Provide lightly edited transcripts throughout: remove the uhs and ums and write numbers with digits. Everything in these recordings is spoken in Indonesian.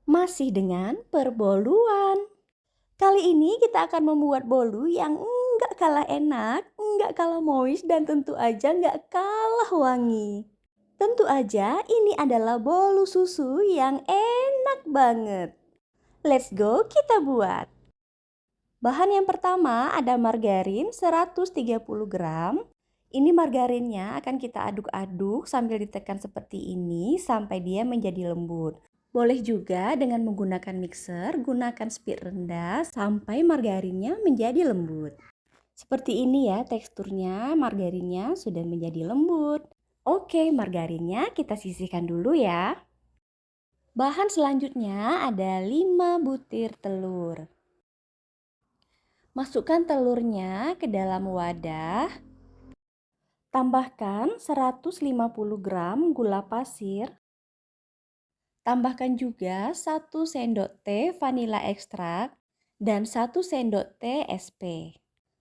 Masih dengan perboluan. Kali ini kita akan membuat bolu yang enggak kalah enak, enggak kalah moist, dan tentu aja enggak kalah wangi. Tentu aja ini adalah bolu susu yang enak banget. Let's go kita buat. Bahan yang pertama ada margarin 130 gram. Ini margarinnya akan kita aduk-aduk sambil ditekan seperti ini sampai dia menjadi lembut. Boleh juga dengan menggunakan mixer, gunakan speed rendah sampai margarinnya menjadi lembut. Seperti ini ya teksturnya, margarinnya sudah menjadi lembut. Oke, margarinnya kita sisihkan dulu ya. Bahan selanjutnya ada 5 butir telur. Masukkan telurnya ke dalam wadah. Tambahkan 150 gram gula pasir. Tambahkan juga 1 sendok teh vanila ekstrak dan 1 sendok teh SP.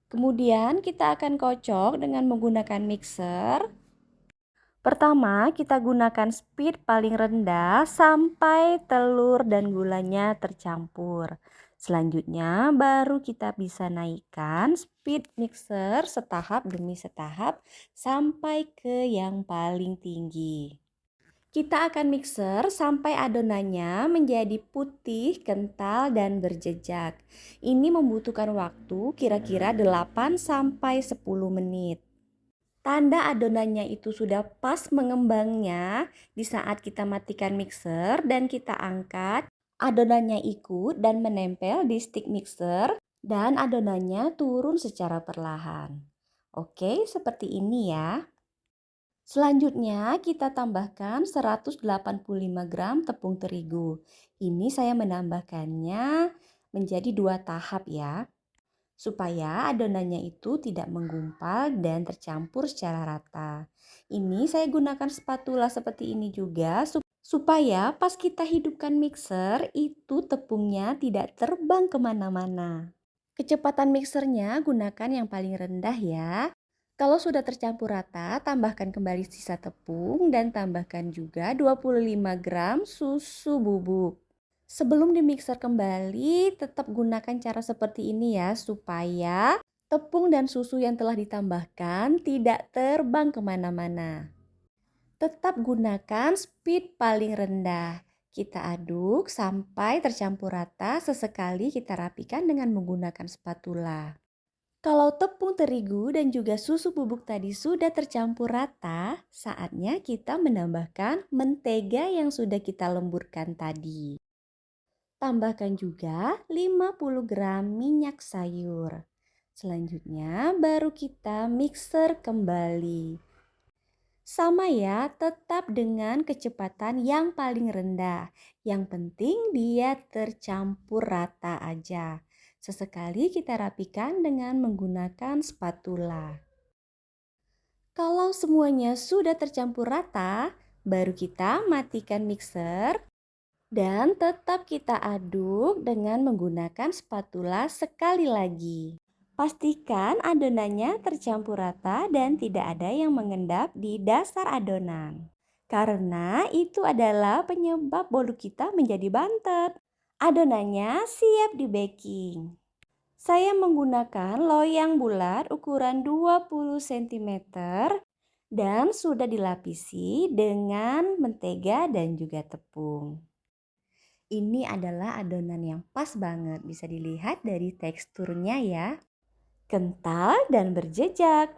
Kemudian kita akan kocok dengan menggunakan mixer. Pertama kita gunakan speed paling rendah sampai telur dan gulanya tercampur. Selanjutnya baru kita bisa naikkan speed mixer setahap demi setahap sampai ke yang paling tinggi. Kita akan mixer sampai adonannya menjadi putih, kental, dan berjejak. Ini membutuhkan waktu kira-kira 8 sampai 10 menit. Tanda adonannya itu sudah pas mengembangnya di saat kita matikan mixer dan kita angkat. Adonannya ikut dan menempel di stick mixer dan adonannya turun secara perlahan. Oke, seperti ini ya. Selanjutnya kita tambahkan 185 gram tepung terigu. Ini saya menambahkannya menjadi 2 tahap ya, supaya adonannya itu tidak menggumpal dan tercampur secara rata. Ini saya gunakan spatula seperti ini juga supaya pas kita hidupkan mixer itu tepungnya tidak terbang kemana-mana. Kecepatan mixernya gunakan yang paling rendah ya. Kalau sudah tercampur rata, tambahkan kembali sisa tepung dan tambahkan juga 25 gram susu bubuk. Sebelum dimixer kembali, tetap gunakan cara seperti ini ya, supaya tepung dan susu yang telah ditambahkan tidak terbang kemana-mana. Tetap gunakan speed paling rendah. Kita aduk sampai tercampur rata, sesekali kita rapikan dengan menggunakan spatula. Kalau tepung terigu dan juga susu bubuk tadi sudah tercampur rata, saatnya kita menambahkan mentega yang sudah kita lemburkan tadi. Tambahkan juga 50 gram minyak sayur. Selanjutnya baru kita mixer kembali. Sama ya, tetap dengan kecepatan yang paling rendah. Yang penting dia tercampur rata aja. Sesekali kita rapikan dengan menggunakan spatula. Kalau semuanya sudah tercampur rata, baru kita matikan mixer dan tetap kita aduk dengan menggunakan spatula sekali lagi. Pastikan adonannya tercampur rata dan tidak ada yang mengendap di dasar adonan. Karena itu adalah penyebab bolu kita menjadi bantet. Adonannya siap di baking. Saya menggunakan loyang bulat ukuran 20 cm dan sudah dilapisi dengan mentega dan juga tepung. Ini adalah adonan yang pas banget, bisa dilihat dari teksturnya ya. Kental dan berjejak.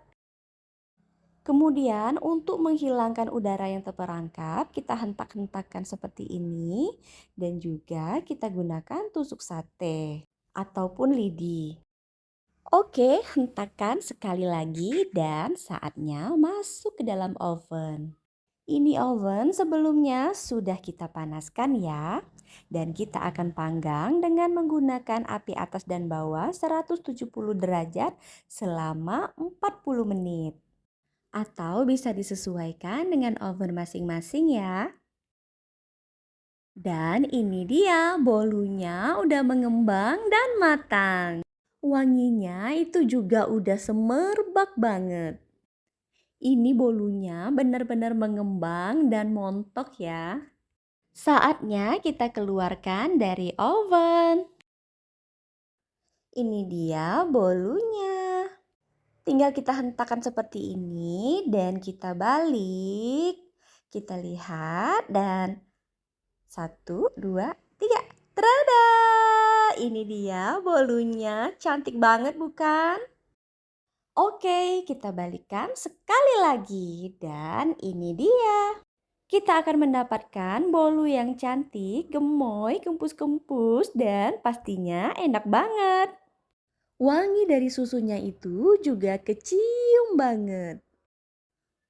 Kemudian untuk menghilangkan udara yang terperangkap, kita hentak-hentakkan seperti ini dan juga kita gunakan tusuk sate ataupun lidi. Oke, hentakkan sekali lagi dan saatnya masuk ke dalam oven. Ini oven sebelumnya sudah kita panaskan ya. Dan kita akan panggang dengan menggunakan api atas dan bawah 170 derajat selama 40 menit. Atau bisa disesuaikan dengan oven masing-masing ya. Dan ini dia bolunya udah mengembang dan matang. Wanginya itu juga udah semerbak banget. Ini bolunya benar-benar mengembang dan montok ya. Saatnya kita keluarkan dari oven. Ini dia bolunya. Tinggal kita hentakkan seperti ini dan kita balik. Kita lihat dan 1, 2, 3. Tada! Ini dia bolunya. Cantik banget bukan? Oke, kita balikkan sekali lagi. Dan ini dia. Kita akan mendapatkan bolu yang cantik, gemoy, kempus-kempus, dan pastinya enak banget. Wangi dari susunya itu juga kecium banget.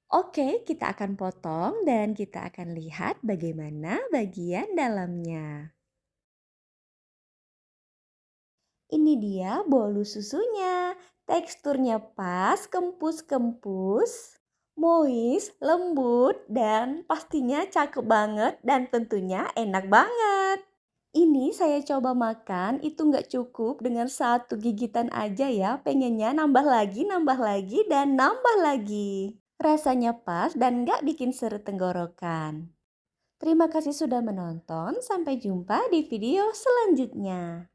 Oke, kita akan potong dan kita akan lihat bagaimana bagian dalamnya. Ini dia bolu susunya. Teksturnya pas, kempus-kempus, moist, lembut, dan pastinya cakep banget dan tentunya enak banget. Ini saya coba makan, itu nggak cukup dengan satu gigitan aja ya. Pengennya nambah lagi, dan nambah lagi. Rasanya pas dan nggak bikin seret tenggorokan. Terima kasih sudah menonton, sampai jumpa di video selanjutnya.